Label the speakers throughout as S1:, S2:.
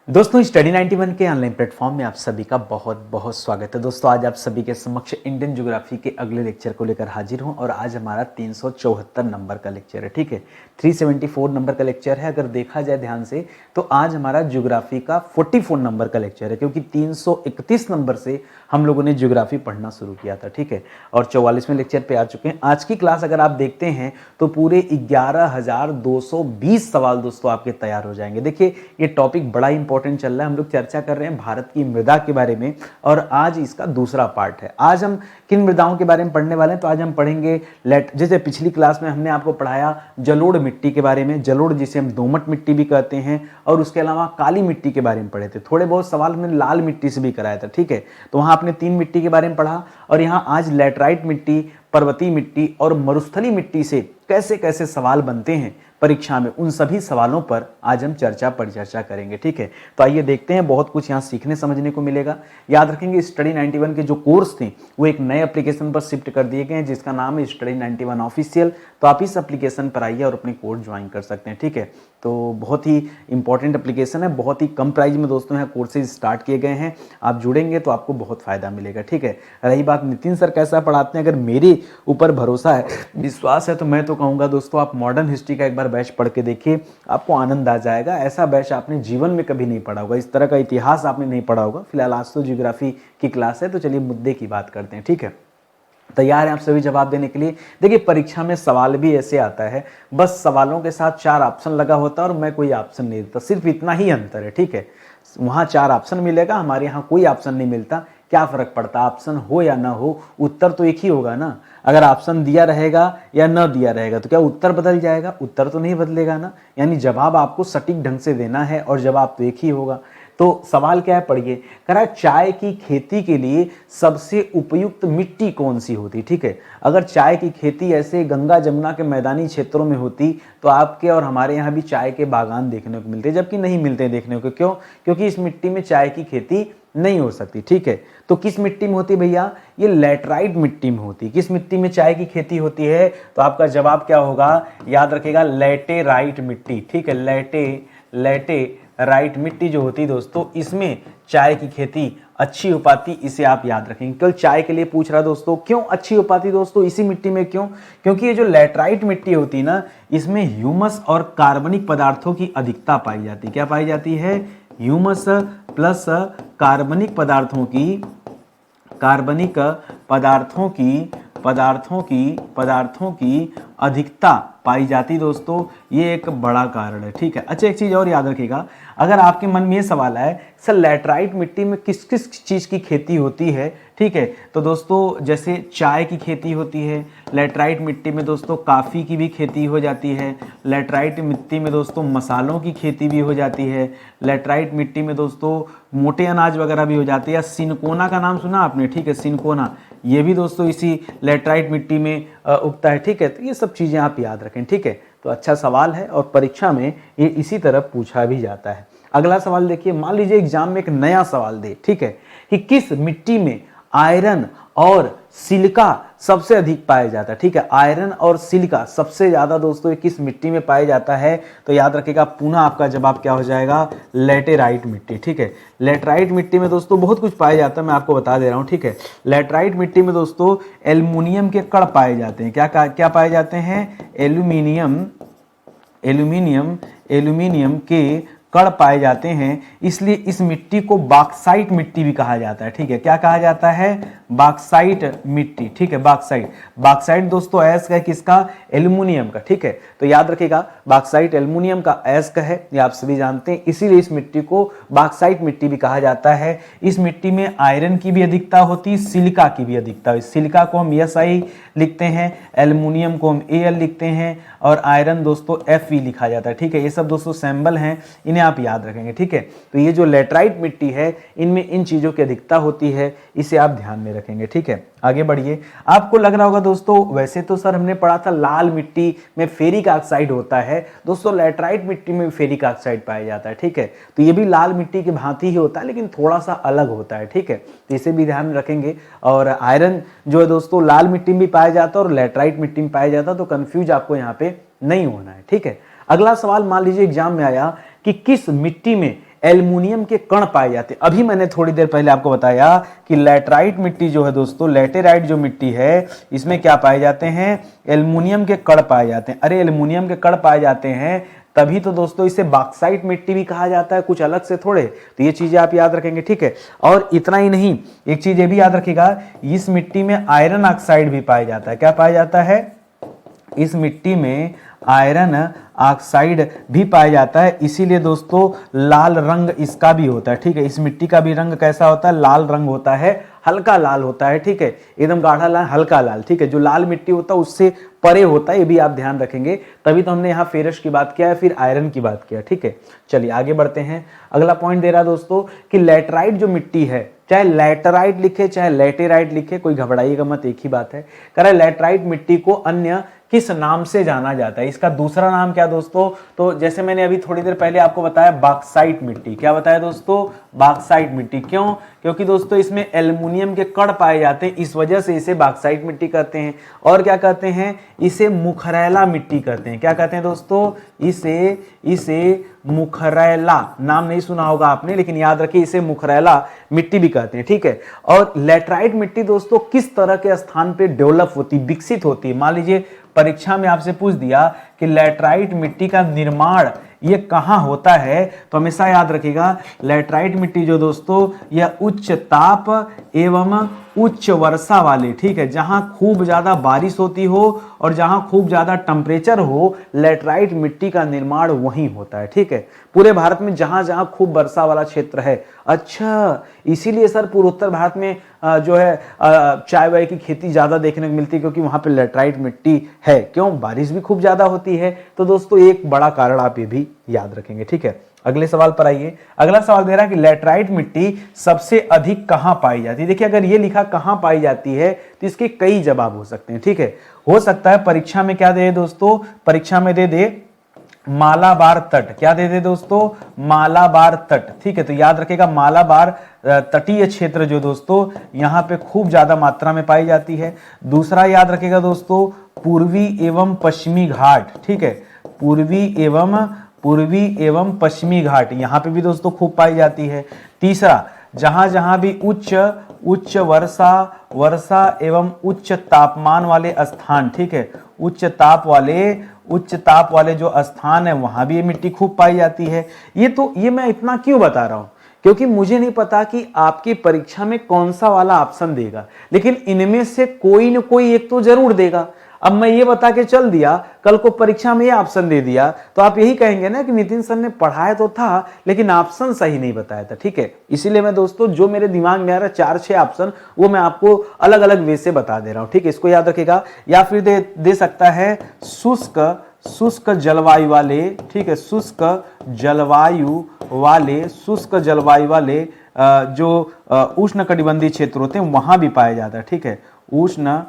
S1: दोस्तों स्टडी 91 के online platform में आप सभी का बहुत बहुत स्वागत है। दोस्तों आज आप सभी के समक्ष इंडियन ज्योग्राफी के अगले लेक्चर को लेकर हाजिर हूं और आज हमारा 374 नंबर का लेक्चर है। ठीक है, 374 नंबर का लेक्चर है। अगर देखा जाए ध्यान से तो आज हमारा ज्योग्राफी का 44 नंबर का लेक्चर है, क्योंकि 331 नंबर से हम लोगों ने ज्योग्राफी पढ़ना शुरू किया था। ठीक है, और 44वें लेक्चर पे आ चुके हैं। आज की क्लास अगर आप देखते हैं तो पूरे 11,220 सवाल दोस्तों आपके तैयार हो जाएंगे। देखिए ये टॉपिक बड़ा इंपॉर्टेंट चल रहा है। हम लोग चर्चा कर रहे हैं भारत की मृदा के बारे में और आज इसका दूसरा पार्ट है। आज हम किन मृदाओं के बारे में पढ़ने वाले हैं? तो आज हम पढ़ेंगे जैसे पिछली क्लास में हमने आपको पढ़ाया जलोढ़ मिट्टी के बारे में, जलोढ़ जिसे हम दोमट मिट्टी भी कहते हैं, और उसके अलावा काली मिट्टी के बारे में पढ़े थे। थोड़े बहुत सवाल हमने लाल मिट्टी से भी कराया था। ठीक है, तो वहां आपने 3 मिट्टी के बारे में पढ़ा और यहाँ आज लैटराइट मिट्टी, पर्वतीय मिट्टी और मरुस्थलीय मिट्टी से कैसे कैसे सवाल बनते हैं परीक्षा में, उन सभी सवालों पर आज हम परिचर्चा करेंगे। ठीक है, तो आइए देखते हैं। बहुत कुछ यहाँ सीखने समझने को मिलेगा। याद रखेंगे स्टडी 91 के जो कोर्स थे वो एक नए एप्लीकेशन पर शिफ्ट कर दिए गए हैं जिसका नाम है स्टडी 91 ऑफिशियल। तो आप इस एप्लीकेशन पर आइए और अपने कोर्स ज्वाइन कर सकते हैं। ठीक है, तो बहुत ही इंपॉर्टेंट एप्लीकेशन है। बहुत ही कम प्राइस में दोस्तों यहाँ कोर्सेज स्टार्ट किए गए हैं। आप जुड़ेंगे तो आपको बहुत फायदा मिलेगा। ठीक है, रही बात नितिन सर कैसा पढ़ाते हैं, अगर मेरे ऊपर भरोसा है, विश्वास है, तो मैं तो कहूँगा दोस्तों आप मॉडर्न हिस्ट्री का एक बार बैच पढ़ के देखिए, आपको आनंद आ जाएगा। ऐसा बैच आपने जीवन में कभी नहीं पढ़ा होगा, इस तरह का इतिहास आपने नहीं पढ़ा होगा। फिलहाल आज तो ज्योग्राफी की क्लास है, तो चलिए मुद्दे की बात करते हैं। ठीक है, तैयार हैं आप सभी जवाब देने के लिए? देखिए परीक्षा में सवाल भी ऐसे आता है, बस सवालों के साथ 4 ऑप्शन लगा होता है और मैं कोई ऑप्शन नहीं देता, सिर्फ इतना ही अंतर है। ठीक है, वहाँ 4 ऑप्शन मिलेगा, हमारे यहाँ कोई ऑप्शन नहीं मिलता। क्या फर्क पड़ता है, ऑप्शन हो या ना हो, उत्तर तो एक ही होगा ना। अगर ऑप्शन दिया रहेगा या न दिया रहेगा तो क्या उत्तर बदल जाएगा? उत्तर तो नहीं बदलेगा ना। यानी जवाब आपको सटीक ढंग से देना है और जवाब तो एक ही होगा। तो सवाल क्या है, पढ़िए। कह रहा है चाय की खेती के लिए सबसे उपयुक्त मिट्टी कौन सी होती? ठीक है, अगर चाय की खेती ऐसे गंगा जमुना के मैदानी क्षेत्रों में होती तो आपके और हमारे यहाँ भी चाय के बागान देखने को मिलते, जबकि नहीं मिलते देखने को। क्यों? क्योंकि इस मिट्टी में चाय की खेती नहीं हो सकती। ठीक है, तो किस मिट्टी में होती भैया? ये लैटराइट मिट्टी में होती। किस मिट्टी में चाय की खेती होती है? तो आपका जवाब क्या होगा, याद रखिएगा, लैटेराइट मिट्टी। ठीक है, लैटेराइट मिट्टी जो होती दोस्तों, इसमें चाय की खेती अच्छी हो पाती, इसे आप याद रखेंगे। केवल चाय के लिए पूछ रहा दोस्तों, क्यों अच्छी हो पाती दोस्तों इसी मिट्टी में? क्यों? क्योंकि ये जो लैटराइट मिट्टी होती है ना, इसमें ह्यूमस और कार्बनिक पदार्थों की अधिकता पाई जाती है। क्या पाई जाती है? ह्यूमस प्लस कार्बनिक पदार्थों की अधिकता पाई जाती दोस्तों, ये एक बड़ा कारण है। ठीक है, अच्छा एक चीज और याद रखिएगा, अगर आपके मन में ये सवाल है सर लैटराइट मिट्टी में किस किस चीज की खेती होती है? ठीक है, तो दोस्तों जैसे चाय की खेती होती है लैटराइट मिट्टी में दोस्तों, काफ़ी की भी खेती हो जाती है लैटराइट मिट्टी में दोस्तों, मसालों की खेती भी हो जाती है लैटराइट मिट्टी में दोस्तों, मोटे अनाज वगैरह भी हो जाते हैं। सिनकोना का नाम सुना आपने? ठीक है, सिनकोना ये भी दोस्तों इसी लैटराइट मिट्टी में उगता है। ठीक है, तो ये सब चीज़ें आप याद रखें। ठीक है, तो अच्छा सवाल है और परीक्षा में ये इसी तरह पूछा भी जाता है। अगला सवाल देखिए, मान लीजिए एग्जाम में एक नया सवाल दे, ठीक है, कि किस मिट्टी में आयरन और सिलिका सबसे अधिक पाया जाता है? ठीक है, आयरन और सिलिका सबसे ज्यादा दोस्तों ये किस मिट्टी में पाया जाता है? तो याद रखिएगा, पुनः आपका जवाब क्या हो जाएगा? लैटेराइट मिट्टी। ठीक है, लैटेराइट मिट्टी में दोस्तों बहुत कुछ पाया जाता है, मैं आपको बता दे रहा हूं। ठीक है, लैटेराइट मिट्टी में दोस्तों एल्युमिनियम के कण पाए जाते हैं। क्या पाए जाते हैं? एल्यूमिनियम के कण पाए जाते हैं, इसलिए इस मिट्टी को बॉक्साइट मिट्टी भी कहा जाता है। ठीक है, क्या कहा जाता है? बॉक्साइट मिट्टी। ठीक है, बॉक्साइट दोस्तों अयस्क है किसका? एल्युमिनियम का। ठीक है, तो याद रखिएगा बॉक्साइट एल्युमिनियम का अयस्क है, ये आप सभी जानते हैं, इसीलिए इस मिट्टी को बॉक्साइट मिट्टी भी कहा जाता है। इस मिट्टी में आयरन की भी अधिकता होती है, सिलिका की भी अधिकता होती है। सिलिका को हम SI लिखते हैं, एल्युमिनियम को हम Al लिखते हैं और आयरन दोस्तों Fe लिखा जाता है। ठीक है, ये सब दोस्तों सिंबल हैं, इन्हें आप याद रखेंगे। ठीक है, तो ये जो लैटराइट मिट्टी है इनमें इन चीजों की अधिकता होती है, इसे आप ध्यान में रखेंगे। ठीक है, आगे बढ़िए। आपको लग रहा होगा दोस्तों वैसे तो सर हमने पढ़ा था लाल मिट्टी में फेरिक ऑक्साइड होता है, दोस्तों लैटराइट मिट्टी में फेरिक ऑक्साइड पाया जाता है। ठीक है, तो ये भी लाल मिट्टी की भांति ही होता है लेकिन थोड़ा सा अलग होता है। ठीक है, तो इसे भी ध्यान में रखेंगे। और आयरन जो है दोस्तों लाल मिट्टी में भी पाया जाता है और लैटराइट मिट्टी में पाया जाता है, तो कंफ्यूज आपको यहाँ पे नहीं होना है। ठीक है, अगला सवाल मान लीजिए एग्जाम में आया कि किस मिट्टी में एल्युमिनियम के कण पाए जाते हैं। अभी मैंने थोड़ी देर पहले आपको बताया कि लैटराइट मिट्टी जो है दोस्तों, लैटेराइट जो मिट्टी है, इसमें क्या पाए जाते हैं, एल्युमिनियम के कण पाए जाते हैं। अरे एल्युमिनियम के कण पाए जाते हैं तभी तो दोस्तों इसे बॉक्साइट मिट्टी भी कहा जाता है, कुछ अलग से थोड़े। तो ये चीजें आप याद रखेंगे, ठीक है। और इतना ही नहीं, एक चीज ये भी याद रखिएगा, इस मिट्टी में आयरन ऑक्साइड भी पाया जाता है। क्या पाया जाता है, इस मिट्टी में आयरन ऑक्साइड भी पाया जाता है, इसीलिए दोस्तों लाल रंग इसका भी होता है, ठीक है। इस मिट्टी का भी रंग कैसा होता है, लाल रंग होता है, हल्का लाल होता है, ठीक है। एकदम गाढ़ा लाल, हल्का लाल, ठीक है। जो लाल मिट्टी होता है उससे परे होता है, ये भी आप ध्यान रखेंगे। तभी तो हमने यहाँ फेरस की बात किया है, फिर आयरन की बात किया, ठीक है। चलिए आगे बढ़ते हैं। अगला पॉइंट दे रहा है दोस्तों कि लैटराइट जो मिट्टी है, चाहे लैटराइट लिखे चाहे लैटेराइट लिखे, कोई घबराइएगा मत, एक ही बात है। कह रहा है लैटराइट मिट्टी को अन्य किस नाम से जाना जाता है, इसका दूसरा नाम क्या दोस्तों, तो जैसे मैंने अभी थोड़ी देर पहले आपको बताया बॉक्साइट मिट्टी। क्या बताया दोस्तों, बॉक्साइट मिट्टी। क्यों, क्योंकि दोस्तों इसमें एल्युमिनियम के कण पाए जाते हैं, इस वजह से इसे बॉक्साइट मिट्टी कहते हैं। और क्या कहते हैं, इसे मुखरैला मिट्टी कहते हैं। क्या कहते हैं दोस्तों, इसे मुखरैला, नाम नहीं सुना होगा आपने, लेकिन याद रखिए इसे मुखरैला मिट्टी भी कहते हैं, ठीक है। और लैटराइट मिट्टी दोस्तों किस तरह के स्थान पे डेवलप होती, विकसित होती है। मान लीजिए परीक्षा में आपसे पूछ दिया कि लैटराइट मिट्टी का निर्माण ये कहां होता है, तो हमेशा याद रखिएगा लैटराइट मिट्टी जो दोस्तों यह उच्च ताप एवं उच्च वर्षा वाले, ठीक है, जहां खूब ज्यादा बारिश होती हो और जहां खूब ज्यादा टेम्परेचर हो, लैटराइट मिट्टी का निर्माण वहीं होता है, ठीक है। पूरे भारत में जहां जहां खूब वर्षा वाला क्षेत्र है। अच्छा, इसीलिए सर पूर्वोत्तर भारत में जो है चाय वाय की खेती ज्यादा देखने को मिलती है, क्योंकि वहां पे लैटराइट मिट्टी है। क्यों, बारिश भी खूब ज्यादा होती है। तो दोस्तों एक बड़ा कारण आप ये भी याद रखेंगे, ठीक है। अगले सवाल पर आइए। अगला सवाल दे रहा है कि लैटराइट मिट्टी सबसे अधिक कहां पाई जाती है। देखिए अगर ये लिखा कहां पाई जाती है तो इसके कई जवाब हो सकते हैं, ठीक है। हो सकता है परीक्षा में क्या दे दोस्तों, परीक्षा में दे दे मालाबार तट। क्या दे दे दोस्तों, मालाबार तट, ठीक है। तो याद रखेगा मालाबार तटीय क्षेत्र जो दोस्तों यहां पे खूब ज्यादा मात्रा में पाई जाती है। दूसरा याद रखेगा दोस्तों पूर्वी एवं पश्चिमी घाट, ठीक है। पूर्वी एवं पश्चिमी घाट, यहां पे भी दोस्तों खूब पाई जाती है। तीसरा, जहां जहां भी उच्च वर्षा एवं उच्च तापमान वाले स्थान, ठीक है, उच्च ताप वाले जो स्थान है वहां भी ये मिट्टी खूब पाई जाती है। ये मैं इतना क्यों बता रहा हूं, क्योंकि मुझे नहीं पता कि आपकी परीक्षा में कौन सा वाला ऑप्शन देगा, लेकिन इनमें से कोई न कोई एक तो जरूर देगा। अब मैं ये बता के चल दिया, कल को परीक्षा में ये ऑप्शन दे दिया, तो आप यही कहेंगे ना कि नितिन सर ने पढ़ाया तो था लेकिन ऑप्शन सही नहीं बताया था, ठीक है। इसीलिए मैं दोस्तों जो मेरे दिमाग में आ रहा है 4-6 ऑप्शन, वो मैं आपको अलग अलग वे से बता दे रहा हूं, ठीक है। इसको याद रखिएगा। या फिर दे सकता है शुष्क जलवायु वाले, ठीक है, शुष्क जलवायु वाले जो उष्ण कटिबंधीय क्षेत्र होते हैं वहां भी पाया जाता है, ठीक है। उष्ण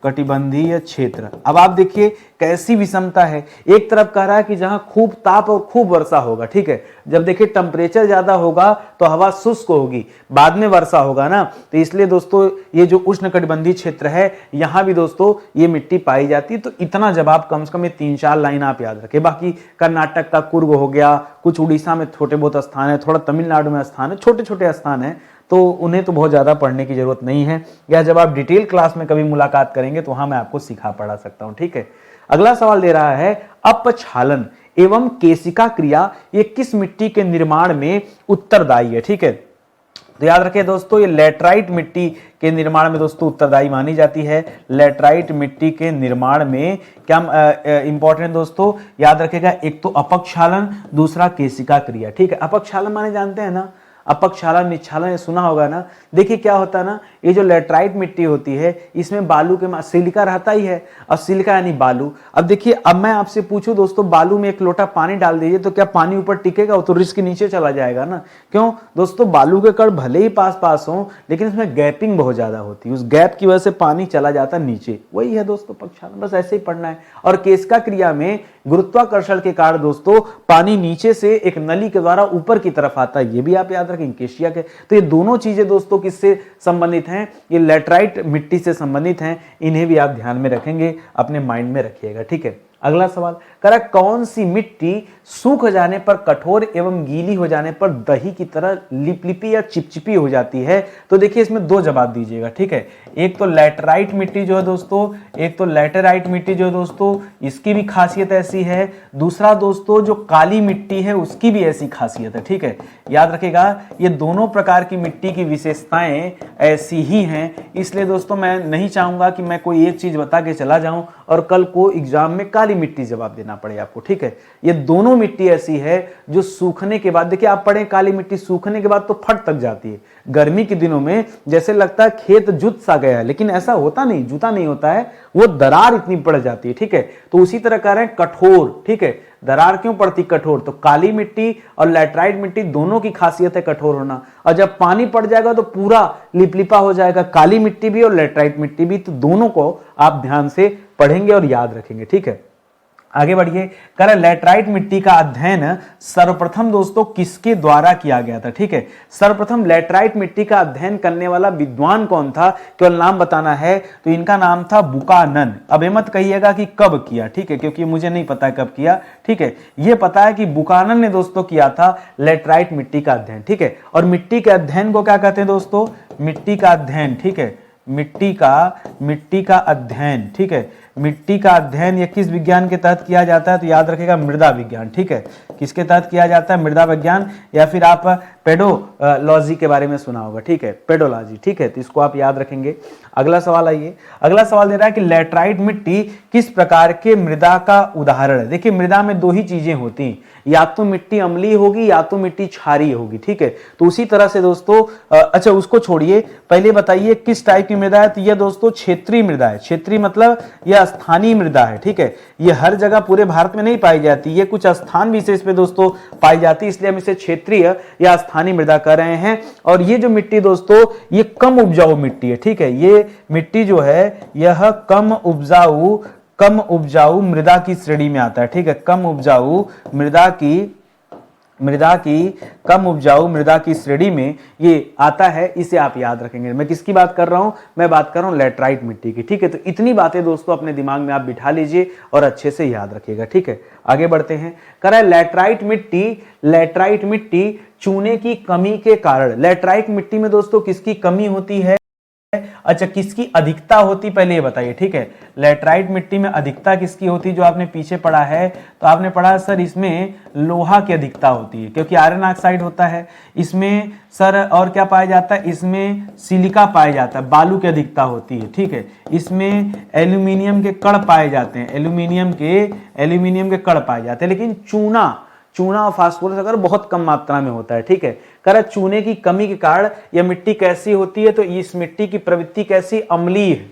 S1: कटिबंधीय क्षेत्र। अब आप देखिए कैसी विषमता है। एक तरफ कह रहा है कि जहां खूब ताप और खूब वर्षा होगा, ठीक है। जब देखिए टेम्परेचर ज्यादा होगा तो हवा शुष्क होगी, बाद में वर्षा होगा ना, तो इसलिए दोस्तों ये जो उष्ण कटिबंधीय क्षेत्र है यहां भी दोस्तों ये मिट्टी पाई जाती है। तो इतना जवाब कम से कम 3-4 लाइन आप याद रखें। बाकी कर्नाटक का कुर्ग हो गया, कुछ उड़ीसा में छोटे बहुत स्थान है, थोड़ा तमिलनाडु में स्थान है, छोटे छोटे स्थान है, तो उन्हें तो बहुत ज्यादा पढ़ने की जरूरत नहीं है, या जब आप डिटेल क्लास में कभी मुलाकात करेंगे तो वहां मैं आपको सिखा पढ़ा सकता हूं, ठीक है। अगला सवाल दे रहा है अपक्षालन एवं केशिका क्रिया ये किस मिट्टी के निर्माण में उत्तरदायी है, ठीक है। तो याद रखें दोस्तों ये लैटराइट मिट्टी के निर्माण में दोस्तों उत्तरदायी मानी जाती है। लैटराइट मिट्टी के निर्माण में क्या इंपॉर्टेंट दोस्तों याद रखेगा, एक तो अपक्षालन, दूसरा केशिका क्रिया, ठीक है। अपक्षालन माने जानते हैं ना, अपक्षालन निक्षालन ये सुना होगा ना। देखिए क्या होता है ना, ये जो लैटराइट मिट्टी होती है इसमें बालू के सिलिका रहता ही है, और सिलिका यानी बालू। अब देखिए अब मैं आपसे पूछूं दोस्तों, बालू में 1 लोटा पानी डाल दीजिए तो क्या पानी ऊपर टिकेगा, वो तो रिस्क नीचे चला जाएगा ना। क्यों दोस्तों, बालू के कण भले ही पास हो लेकिन इसमें गैपिंग बहुत ज्यादा होती है, उस गैप की वजह से पानी चला जाता नीचे। वही है दोस्तों अपक्षालन, बस ऐसे ही पढ़ना है। और केशिका क्रिया में गुरुत्वाकर्षण के कारण दोस्तों पानी नीचे से एक नली के द्वारा ऊपर की तरफ आता है, ये भी आप याद रखें केशिया के। तो ये दोनों चीजें दोस्तों किससे संबंधित हैं, ये लैटराइट मिट्टी से संबंधित हैं, इन्हें भी आप ध्यान में रखेंगे, अपने माइंड में रखिएगा, ठीक है। अगला सवाल कह रहा है कौन सी मिट्टी सूख जाने पर कठोर एवं गीली हो जाने पर दही की तरह लिपलिपी या चिपचिपी हो जाती है। तो देखिए इसमें दो जवाब दीजिएगा, ठीक है। एक तो लैटराइट मिट्टी जो है दोस्तों, एक तो लैटेराइट मिट्टी जो है दोस्तों, इसकी भी खासियत ऐसी है। दूसरा दोस्तों जो काली मिट्टी है उसकी भी ऐसी खासियत है, ठीक है। याद रखिएगा ये दोनों प्रकार की मिट्टी की विशेषताएं ऐसी ही हैं, इसलिए दोस्तों मैं नहीं चाहूंगा कि मैं कोई एक चीज बता के चला जाऊं और कल को एग्जाम में काली मिट्टी जवाब देना पड़े आपको, ठीक है। ये दोनों मिट्टी ऐसी है जो सूखने के बाद, देखिए आप पढ़े काली मिट्टी सूखने के बाद तो फट तक जाती है। गर्मी के दिनों में जैसे लगता है खेत जुत सा गया है, लेकिन ऐसा होता नहीं, जुता नहीं होता है, वो दरार इतनी पड़ जाती है, ठीक है। तो उसी तरह कह रहे हैं कठोर, ठीक है। दरार क्यों पड़ती कठोर? तो काली मिट्टी और लैटराइट मिट्टी दोनों की खासियत है कठोर होना, और जब पानी पड़ जाएगा तो पूरा लिपलिपा हो जाएगा, काली मिट्टी भी और लैटराइट मिट्टी भी। तो दोनों को आप ध्यान से पढ़ेंगे और याद रखेंगे, ठीक है। आगे बढ़िए, कह रहे लैटराइट मिट्टी का अध्ययन सर्वप्रथम दोस्तों किसके द्वारा किया गया था, ठीक है। सर्वप्रथम लैटराइट मिट्टी का अध्ययन करने वाला विद्वान कौन था, केवल नाम बताना है। तो इनका नाम था बुकानन। अब ये मत कहिएगा कि कब किया, ठीक है, क्योंकि मुझे नहीं पता कब किया, ठीक है। ये पता है कि बुकानन ने दोस्तों किया था लैटराइट मिट्टी का अध्ययन, ठीक है। और मिट्टी के अध्ययन को क्या कहते हैं दोस्तों? मिट्टी का अध्ययन, ठीक है। मिट्टी का अध्ययन, ठीक है। मिट्टी का अध्ययन ये किस विज्ञान के तहत किया जाता है? तो याद रखिएगा मृदा विज्ञान, ठीक है। किसके तहत किया जाता है? मृदा विज्ञान, या फिर आप पेडोलॉजी के बारे में सुना होगा, ठीक है, पेडोलॉजी, ठीक है। तो इसको आप याद रखेंगे। अगला सवाल आइए, अगला सवाल दे रहा है कि लैटराइट मिट्टी किस प्रकार के मृदा का उदाहरण है। देखिए मृदा में दो ही चीजें होती हैं, या तो मिट्टी अम्लीय होगी या तो मिट्टी क्षारीय होगी, ठीक है। तो उसी तरह से दोस्तों अच्छा उसको छोड़िए, पहले बताइए किस टाइप की मृदा है। तो यह दोस्तों क्षेत्रीय मृदा है। क्षेत्रीय मतलब यह स्थानीय मृदा है, ठीक है। ये हर जगह पूरे भारत में नहीं पाई जाती, ये कुछ स्थान विशेष पे दोस्तों पाई जाती है, इसलिए हम इसे क्षेत्रीय या स्थानीय मृदा कर रहे हैं। और ये जो मिट्टी दोस्तों ये कम उपजाऊ मिट्टी है, ठीक है। ये मिट्टी जो है यह कम उपजाऊ मृदा की श्रेणी में आता है, ठीक है। कम उपजाऊ मृदा की श्रेणी में ये आता है, इसे आप याद रखेंगे। मैं किसकी बात कर रहा हूं? मैं बात कर रहा हूं लैटराइट मिट्टी की, ठीक है। तो इतनी बातें दोस्तों अपने दिमाग में आप बिठा लीजिए और अच्छे से याद रखिएगा, ठीक है। आगे बढ़ते हैं, कह रहा है लैटराइट मिट्टी चूने की कमी के कारण। लैटराइट मिट्टी में दोस्तों किसकी कमी होती है? अच्छा किसकी अधिकता होती, पहले ये बताइए, ठीक है। लैटराइट मिट्टी में अधिकता किसकी होती? जो आपने पीछे पढ़ा है, तो आपने पढ़ा सर इसमें लोहा की अधिकता होती है, क्योंकि आयरन ऑक्साइड होता है इसमें सर। और क्या पाया जाता है? इसमें सिलिका पाया जाता है, बालू की अधिकता होती है, ठीक है। इसमें एल्यूमिनियम के कण पाए जाते हैं, एल्यूमिनियम के कण पाए जाते हैं। लेकिन चूना और फास्फोरस अगर बहुत कम मात्रा में होता है, ठीक है। कर चूने की कमी के कारण यह मिट्टी कैसी होती है? तो इस मिट्टी की प्रवृत्ति कैसी? अम्लीय है।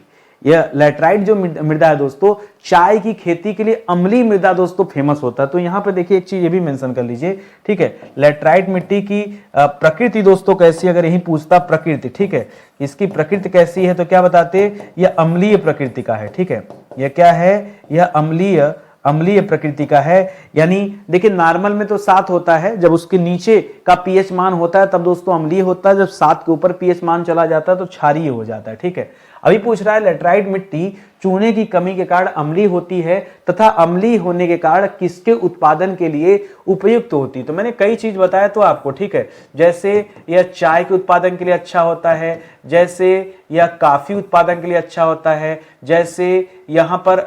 S1: यह लैटराइट जो मृदा है दोस्तों, चाय की खेती के लिए अम्लीय मृदा दोस्तों फेमस होता है। तो यहाँ पे देखिए एक चीज ये भी मेंशन कर लीजिए, ठीक है। लैटराइट मिट्टी की प्रकृति दोस्तों कैसी, अगर यही पूछता प्रकृति, ठीक है, इसकी प्रकृति कैसी है, तो क्या बताते? यह अम्लीय प्रकृति का है, ठीक है। यह क्या है? यह अम्लीय प्रकृति का है। यानी देखिए नॉर्मल में तो 7 होता है, जब उसके नीचे का पीएच मान होता है तब दोस्तों अम्लीय होता है, जब 7 के ऊपर पीएच मान चला जाता है तो क्षारीय हो जाता है, ठीक है। अभी पूछ रहा है लैटराइट मिट्टी चूने की कमी के कारण अम्लीय होती है तथा अम्लीय होने के कारण किसके उत्पादन के लिए उपयुक्त होती है। तो मैंने कई चीज बताया तो आपको, ठीक है। जैसे यह चाय के उत्पादन के लिए अच्छा होता है, जैसे यह काफी उत्पादन के लिए अच्छा होता है, जैसे यहाँ पर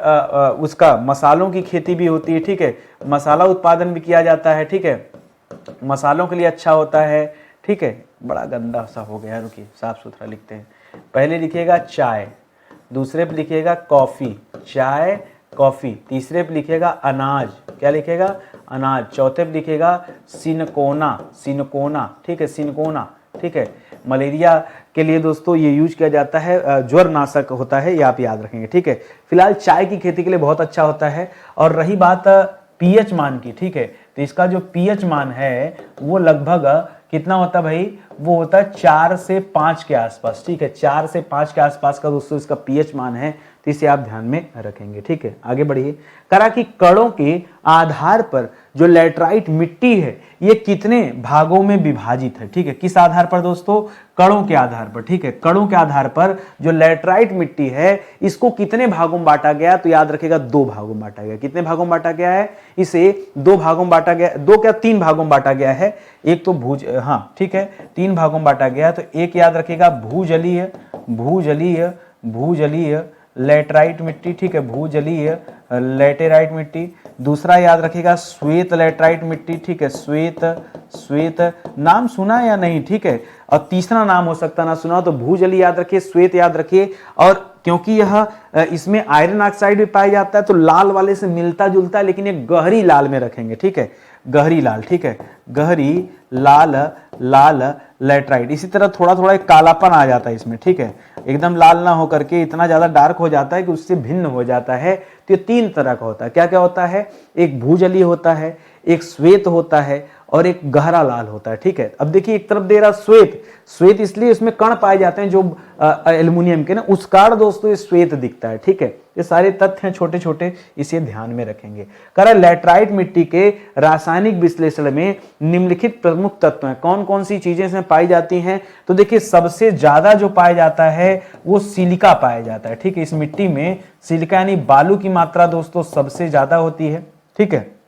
S1: उसका मसालों की खेती भी होती है, ठीक है। मसाला उत्पादन भी किया जाता है, ठीक है। मसालों के लिए अच्छा होता है, ठीक है। बड़ा गंदा सा हो गया, रुकिए साफ सुथरा लिखते हैं। पहले लिखिएगा चाय, दूसरे पे लिखिएगा कॉफी, चाय कॉफी, तीसरे पे लिखिएगा अनाज, क्या लिखेगा? अनाज, चौथे पे लिखिएगा सिनकोना, ठीक है, सिनकोना, ठीक है। मलेरिया के लिए दोस्तों ये यूज किया जाता है, ज्वर नाशक होता है, ये आप याद रखेंगे, ठीक है। फिलहाल चाय की खेती के लिए बहुत अच्छा होता है। और रही बात पीएच मान की, ठीक है, तो इसका जो पीएच मान है वो लगभग कितना होता है भाई? वो होता है 4 से 5 के आसपास, ठीक है। 4 से 5 के आसपास का दोस्तों इसका पीएच मान है। तो तो इसे आप ध्यान में रखेंगे। ठीक है, आगे बढ़िए। करा कि कणों के आधार पर जो लैटराइट मिट्टी है ये कितने भागों में विभाजित है। ठीक है, किस आधार पर दोस्तों? कणों के आधार पर। ठीक है, कणों के आधार पर जो लैटराइट मिट्टी है इसको कितने भागों में बांटा गया? तो याद रखिएगा 2 भागों में बांटा गया। कितने भागों में बांटा गया है? इसे 2 भागों में बांटा गया, 2 क्या 3 भागों में बांटा गया है। एक तो हाँ ठीक है, 3 भागों में बांटा गया। तो एक याद रखिएगा भूजलीय, भूजलीय, भूजलीय लैटराइट मिट्टी। ठीक है, भूजलीय लैटेराइट मिट्टी। दूसरा याद रखिएगा श्वेत लैटराइट मिट्टी। ठीक है, श्वेत, श्वेत नाम सुना या नहीं? ठीक है, और तीसरा नाम हो सकता ना सुना तो भूजलीय याद रखिए, श्वेत याद रखिए। और क्योंकि यह इसमें आयरन ऑक्साइड भी पाया जाता है तो लाल वाले से मिलता जुलता है, लेकिन ये गहरी लाल में रखेंगे। ठीक है, गहरी लाल। ठीक है, गहरी लाल, लाल लैटराइट। इसी तरह थोड़ा थोड़ा एक कालापन आ जाता है इसमें। ठीक है, एकदम लाल ना होकर के इतना ज्यादा डार्क हो जाता है कि उससे भिन्न हो जाता है। तो ये 3 तरह का होता है। क्या क्या होता है? एक भूजलीय होता है, एक श्वेत होता है और एक गहरा लाल होता है। ठीक है, अब देखिए एक तरफ दे रहा श्वेत, श्वेत इसलिए इसमें कण पाए जाते हैं जो एल्युमिनियम के ना, उस कारण दोस्तों ये श्वेत दिखता है। ठीक है, ये सारे तथ्य हैं छोटे छोटे, इसे ध्यान में रखेंगे। कह लैटराइट मिट्टी के रासायनिक विश्लेषण में निम्नलिखित प्रमुख तत्व हैं। कौन कौन सी चीजें इसमें पाई जाती हैं? तो देखिए सबसे ज्यादा जो पाया जाता है वो सिलिका पाया जाता है। ठीक है, इस मिट्टी में सिलिका यानी बालू की मात्रा दोस्तों सबसे ज्यादा होती है। ठीक है,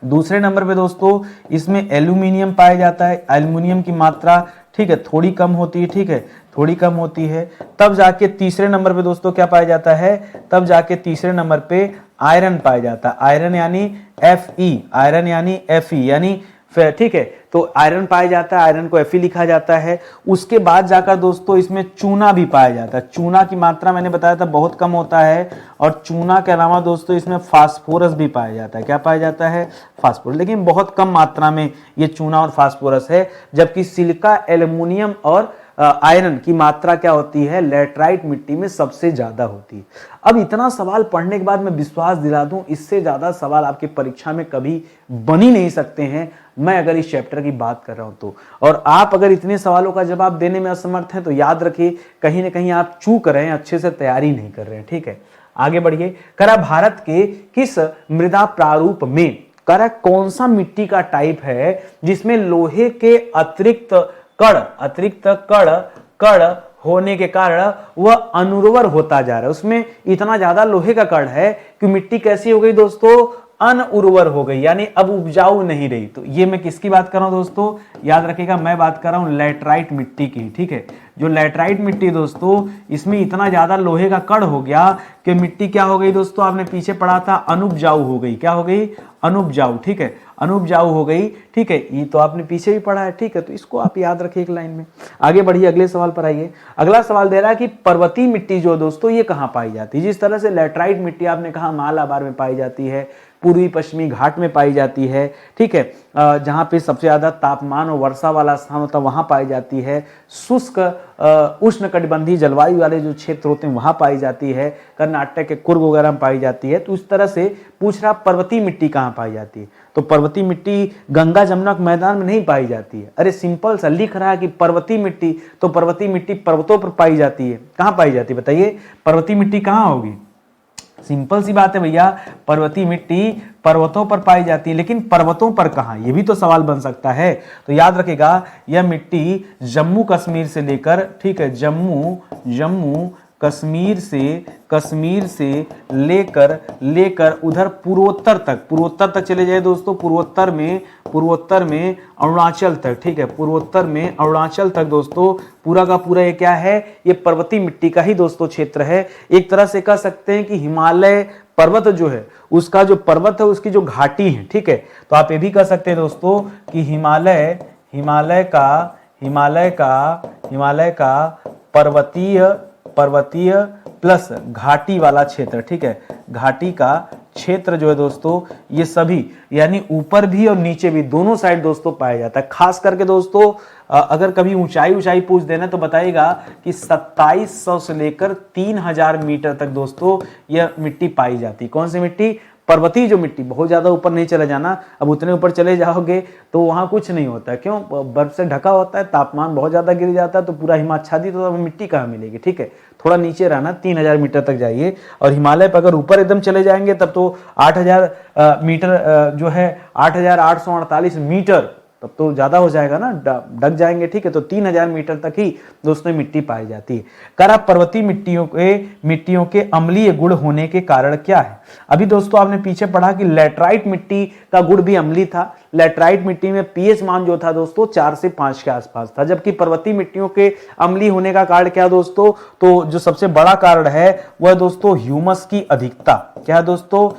S1: दूसरे नंबर पे दोस्तों इसमें एल्यूमिनियम पाया जाता है। एल्यूमिनियम की मात्रा ठीक है थोड़ी कम होती है। ठीक है, थोड़ी कम होती है। तब जाके तीसरे नंबर पे दोस्तों क्या पाया जाता है? तब जाके तीसरे नंबर पे आयरन पाया जाता है। आयरन यानी Fe, आयरन यानी Fe यानी ठीक है, तो आयरन पाया जाता है, आयरन को Fe लिखा जाता है। उसके बाद जाकर दोस्तों इसमें चूना भी पाया जाता है। चूना की मात्रा मैंने बताया था बहुत कम होता है। और चूना के अलावा दोस्तों इसमें फास्फोरस भी पाया जाता है। क्या पाया जाता है? फास्फोरस, लेकिन बहुत कम मात्रा में ये चूना और फास्फोरस है। जबकि सिलिका, एल्युमिनियम और आयरन की मात्रा क्या होती है? लैटराइट मिट्टी में सबसे ज्यादा होती है। अब इतना सवाल पढ़ने के बाद मैं विश्वास दिला दूं, इससे ज्यादा सवाल आपके परीक्षा में कभी बन ही नहीं सकते हैं, मैं अगर इस चैप्टर की बात कर रहा हूं तो। और आप अगर इतने सवालों का जवाब देने में असमर्थ हैं तो याद रखिए कहीं ना कहीं आप चूक रहे हैं, अच्छे से तैयारी नहीं कर रहे हैं। ठीक है, आगे बढ़िए। करा भारत के किस मृदा प्रारूप में करा कौन सा मिट्टी का टाइप है जिसमें लोहे के अतिरिक्त कण होने के कारण वह अनुर्वर होता जा रहा है? उसमें इतना ज्यादा लोहे का कण है कि मिट्टी कैसी हो गई दोस्तों? अनउर्वर हो गई, यानी अब उपजाऊ नहीं रही। तो ये मैं किसकी बात कर रहा हूं दोस्तों? याद रखिएगा मैं बात कर रहा हूं लैटराइट मिट्टी की। ठीक है, जो लैटराइट मिट्टी दोस्तों इसमें इतना ज्यादा लोहे का कण हो गया कि मिट्टी क्या हो गई दोस्तों? आपने पीछे पढ़ा था अनुपजाऊ हो गई। क्या हो गई? अनुपजाऊ। ठीक है, अनुपजाऊ हो गई। ठीक है, ये तो आपने पीछे भी पढ़ा है। ठीक है, तो इसको आप याद रखिए एक लाइन में। आगे बढ़िए, अगले सवाल पर आइए। अगला सवाल दे रहा है कि पर्वतीय मिट्टी जो दोस्तों ये कहां पाई जाती है? जिस तरह से लैटराइट मिट्टी आपने कहा मालाबार में पाई जाती है, पूर्वी पश्चिमी घाट में पाई जाती है। ठीक है, जहां पे सबसे ज्यादा तापमान और वर्षा वाला स्थान होता है वहां पाई जाती है। शुष्क उष्णकटिबंधीय जलवायु वाले जो क्षेत्र होते हैं वहां पाई जाती है। कर्नाटक के कुर्ग वगैरह में पाई जाती है। तो इस तरह से पूछ रहा पर्वतीय मिट्टी कहां पाई जाती है? तो पर्वतीय मिट्टी गंगा जमुना के मैदान में नहीं पाई जाती है। अरे सिंपल सा लिख रहा है कि पर्वतीय मिट्टी, तो पर्वतीय मिट्टी पर्वतों पर पाई जाती है। कहां पाई जाती है बताइए? पर्वतीय मिट्टी कहां होगी? सिंपल सी बात है भैया, पर्वतीय मिट्टी पर्वतों पर पाई जाती है, लेकिन पर्वतों पर कहां? ये भी तो सवाल बन सकता है। तो याद रखिएगा यह मिट्टी जम्मू कश्मीर से लेकर, ठीक है, जम्मू कश्मीर से लेकर उधर पूर्वोत्तर तक चले जाए दोस्तों। पूर्वोत्तर में अरुणाचल तक। ठीक है, पूर्वोत्तर में अरुणाचल तक दोस्तों पूरा का पूरा ये क्या है? ये पर्वतीय मिट्टी का ही दोस्तों क्षेत्र है। एक तरह से कह सकते हैं कि हिमालय पर्वत जो है उसका जो पर्वत है उसकी जो घाटी है। ठीक है, तो आप ये भी कह सकते हैं दोस्तों कि हिमालय का पर्वतीय प्लस घाटी वाला क्षेत्र। ठीक है, घाटी का क्षेत्र जो है दोस्तों ये सभी यानी ऊपर भी और नीचे भी दोनों साइड दोस्तों पाया जाता है। खास करके दोस्तों अगर कभी ऊंचाई पूछ देना तो बताइएगा कि 2700 से लेकर 3000 मीटर तक दोस्तों यह मिट्टी पाई जाती है। कौन सी मिट्टी? पर्वतीय जो मिट्टी, बहुत ज़्यादा ऊपर नहीं चले जाना, अब उतने ऊपर चले जाओगे तो वहाँ कुछ नहीं होता है। क्यों? बर्फ से ढका होता है, तापमान बहुत ज़्यादा गिर जाता है, तो पूरा हिमाच्छादित, तो मिट्टी कहाँ मिलेगी। ठीक है, थोड़ा नीचे रहना, 3000 मीटर तक जाइए। और हिमालय पर अगर ऊपर एकदम चले जाएंगे तब तो 8000 मीटर जो है 8848 मीटर, तब तो ज़्यादा हो जाएगा ना, ढक जाएंगे। ठीक है, तो 3000 मीटर तक ही दोस्तों मिट्टी पाई जाती है। करा पर्वतीय मिट्टियों के अम्लीय गुण होने के कारण क्या है? अभी दोस्तों आपने पीछे पढ़ा कि लैटराइट मिट्टी का गुण भी अम्लीय था। लैटराइट मिट्टी में पीएच मान जो था दोस्तों 4 से 5 के आसपास था, जबकि पर्वतीय मिट्टियों के अम्लीय होने का कारण क्या दोस्तों? तो जो सबसे बड़ा कारण है वह दोस्तों ह्यूमस की अधिकता। क्या है दोस्तों?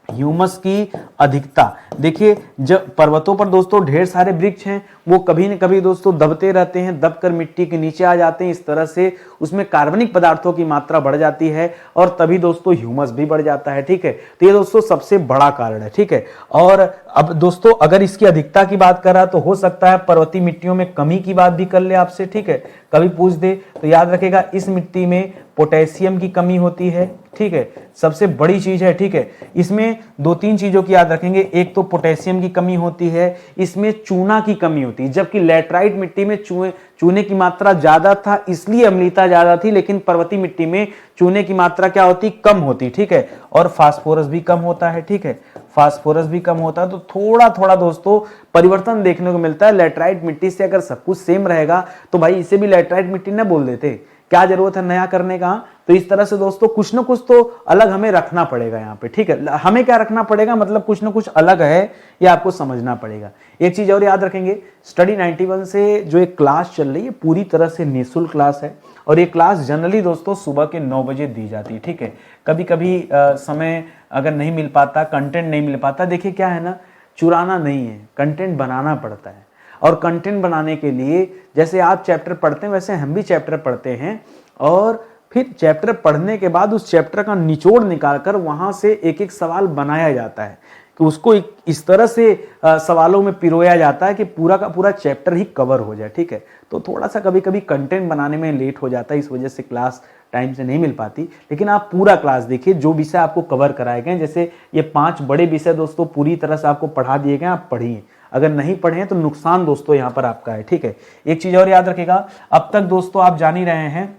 S1: ह्यूमस की अधिकता। देखिए, जब पर्वतों पर दोस्तों ढेर सारे वृक्ष हैं, वो कभी न कभी दोस्तों दबते रहते हैं, दबकर मिट्टी के नीचे आ जाते हैं। इस तरह से उसमें कार्बनिक पदार्थों की मात्रा बढ़ जाती है और तभी दोस्तों ह्यूमस भी बढ़ जाता है। ठीक है, तो ये दोस्तों सबसे बड़ा कारण है। ठीक है, और अब दोस्तों अगर इसकी अधिकता की बात करा तो हो सकता है पर्वतीय मिट्टियों में कमी की बात भी कर ले आपसे। ठीक है, कभी पूछ दे तो याद रखेगा इस मिट्टी में पोटेशियम की कमी होती है। ठीक है, सबसे बड़ी चीज है। ठीक है, इसमें 2-3 चीजों की याद रखेंगे। एक तो पोटेशियम की कमी होती है, इसमें चूना की कमी होती है, जबकि लैटराइट मिट्टी में चूने की मात्रा ज्यादा था इसलिए अम्लीयता ज्यादा थी, लेकिन पर्वतीय मिट्टी में चूने की मात्रा क्या होती? कम होती। ठीक है, और फास्फोरस भी कम होता है। ठीक है, फास्फोरस भी कम होता है, तो थोड़ा थोड़ा दोस्तों परिवर्तन देखने को मिलता है। लैटराइट मिट्टी से अगर सब कुछ सेम रहेगा तो भाई इसे भी लैटराइट मिट्टी ना बोल देते, क्या जरूरत है नया करने का? तो इस तरह से दोस्तों कुछ ना कुछ तो अलग हमें रखना पड़ेगा यहाँ पे। ठीक है, हमें क्या रखना पड़ेगा, मतलब कुछ ना कुछ अलग है, ये आपको समझना पड़ेगा। एक चीज और याद रखेंगे, स्टडी 91 से जो एक क्लास चल रही है पूरी तरह से निःशुल्क क्लास है, और ये क्लास जनरली दोस्तों सुबह के 9 बजे दी जाती है। ठीक है, कभी कभी समय अगर नहीं मिल पाता, कंटेंट नहीं मिल पाता, देखिए क्या है ना, चुराना नहीं है, कंटेंट बनाना पड़ता है। और कंटेंट बनाने के लिए जैसे आप चैप्टर पढ़ते हैं वैसे हम भी चैप्टर पढ़ते हैं, और फिर चैप्टर पढ़ने के बाद उस चैप्टर का निचोड़ निकालकर वहां से एक एक सवाल बनाया जाता है, कि उसको इस तरह से सवालों में पिरोया जाता है कि पूरा का पूरा चैप्टर ही कवर हो जाए। ठीक है, तो थोड़ा सा कभी कभी कंटेंट बनाने में लेट हो जाता है, इस वजह से क्लास टाइम से नहीं मिल पाती, लेकिन आप पूरा क्लास देखिए, जो विषय आपको कवर कराए गए, जैसे ये 5 बड़े विषय दोस्तों पूरी तरह से आपको पढ़ा दिए गए, आप पढ़िए। अगर नहीं पढ़े हैं तो नुकसान दोस्तों यहाँ पर आपका है। ठीक है, एक चीज और याद रखेगा, अब तक दोस्तों आप जान ही रहे हैं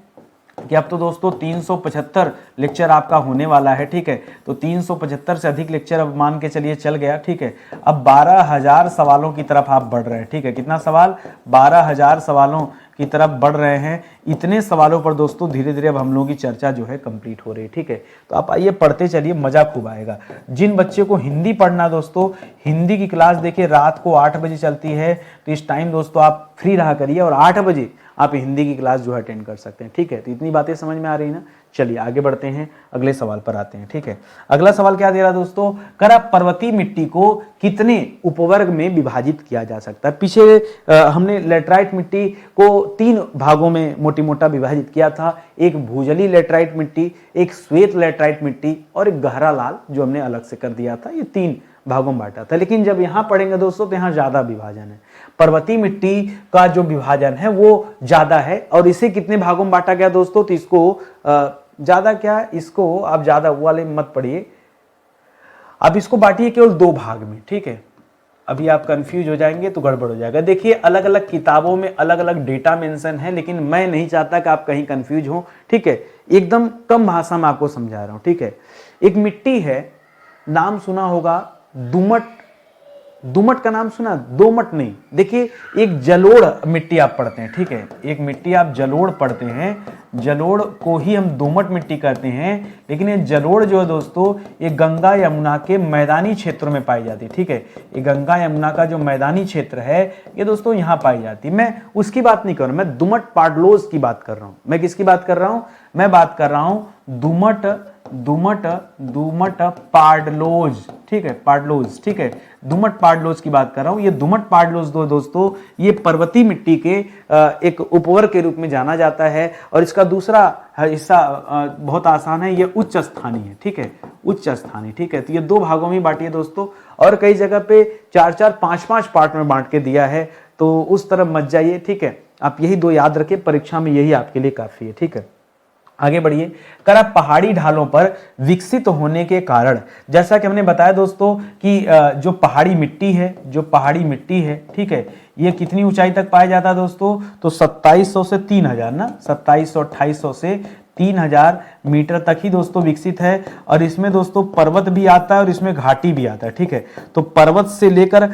S1: कि अब तो दोस्तों 375 लेक्चर आपका होने वाला है। ठीक है, तो 375 से अधिक लेक्चर अब मान के चलिए चल गया। ठीक है, अब 12000 सवालों की तरफ आप बढ़ रहे हैं। ठीक है, कितना सवाल? 12000 सवालों की तरफ बढ़ रहे हैं। इतने सवालों पर दोस्तों धीरे धीरे अब हम लोगों की चर्चा जो है कंप्लीट हो रही है। ठीक है, तो आप आइए पढ़ते चलिए, मजा खूब आएगा। जिन बच्चे को हिंदी पढ़ना दोस्तों, हिंदी की क्लास देखिए रात को 8 बजे चलती है, तो इस टाइम दोस्तों आप फ्री रहा करिए और 8 बजे आप हिंदी की क्लास जो है अटेंड कर सकते हैं। ठीक है, तो इतनी बातें समझ में आ रही ना। चलिए आगे बढ़ते हैं, अगले सवाल पर आते हैं। ठीक है, अगला सवाल क्या दे रहा दोस्तों? करा पर्वतीय मिट्टी को कितने उपवर्ग में विभाजित किया जा सकता है? पीछे हमने लैटराइट मिट्टी को 3 भागों में मोटी मोटा विभाजित किया था, एक भूजली लैटराइट मिट्टी, एक श्वेत लैटराइट मिट्टी और एक गहरा लाल जो हमने अलग से कर दिया था। ये 3 भागों में बांटा था, लेकिन जब यहां पढ़ेंगे दोस्तों तो यहां ज्यादा विभाजन है। पर्वतीय मिट्टी का जो विभाजन है वो ज्यादा है, और इसे कितने भागों में बांटा गया दोस्तों? तो इसको ज्यादा क्या, इसको आप ज्यादा वाले मत पढ़िए, अब इसको बांटिए केवल 2 भाग में। ठीक है, अभी आप कंफ्यूज हो जाएंगे तो गड़बड़ हो जाएगा। देखिए अलग अलग किताबों में अलग अलग डेटा मेंशन है, लेकिन मैं नहीं चाहता कि आप कहीं कंफ्यूज हो। ठीक है, एकदम कम भाषा में आपको समझा रहा हूं। ठीक है, एक मिट्टी है, नाम सुना होगा दुमट। दुमट का नाम सुना? दोमट नहीं। देखिए एक जलोढ़ मिट्टी आप पढ़ते हैं। ठीक है, एक मिट्टी आप जलोढ़ पढ़ते हैं, जलोढ़ को ही हम दोमट मिट्टी कहते हैं, लेकिन ये जलोढ़ जो है दोस्तों ये गंगा यमुना के मैदानी क्षेत्रों में पाई जाती है। ठीक है, ये गंगा यमुना का जो मैदानी क्षेत्र है ये दोस्तों यहाँ पाई जाती है। मैं उसकी बात नहीं कर रहा हूं, मैं दुमट पाडलोज की बात कर रहा हूं। मैं किसकी बात कर रहा हूं? मैं बात कर रहा हूं दुमट पाडलोज। ठीक है, पाडलोज। ठीक है, दुमट पाडलोज की बात कर रहा हूं। ये दुमट पाडलोज दोस्तों ये पर्वतीय मिट्टी के एक उपवर्ग के रूप में जाना जाता है, और इसका दूसरा हिस्सा बहुत आसान है, ये उच्च स्थानीय है। ठीक है, उच्च स्थानीय। ठीक है, तो ये 2 भागों में बांटिए दोस्तों, और कई जगह पे 4-4, 5-5 पार्ट में बांट के दिया है, तो उस तरफ मत जाइए। ठीक है, आप यही 2 याद रखें, परीक्षा में यही आपके लिए काफी है। ठीक है, आगे बढ़िए। करा पहाड़ी ढालों पर विकसित होने के कारण, जैसा कि हमने बताया दोस्तों कि जो पहाड़ी मिट्टी है, ठीक है, ये कितनी ऊंचाई तक पाया जाता है दोस्तों, तो 2700 से 3000 ना, 2700 2800 से 3000 मीटर तक ही दोस्तों विकसित है। और इसमें दोस्तों पर्वत भी आता है और इसमें घाटी भी आता है, ठीक है। तो पर्वत से लेकर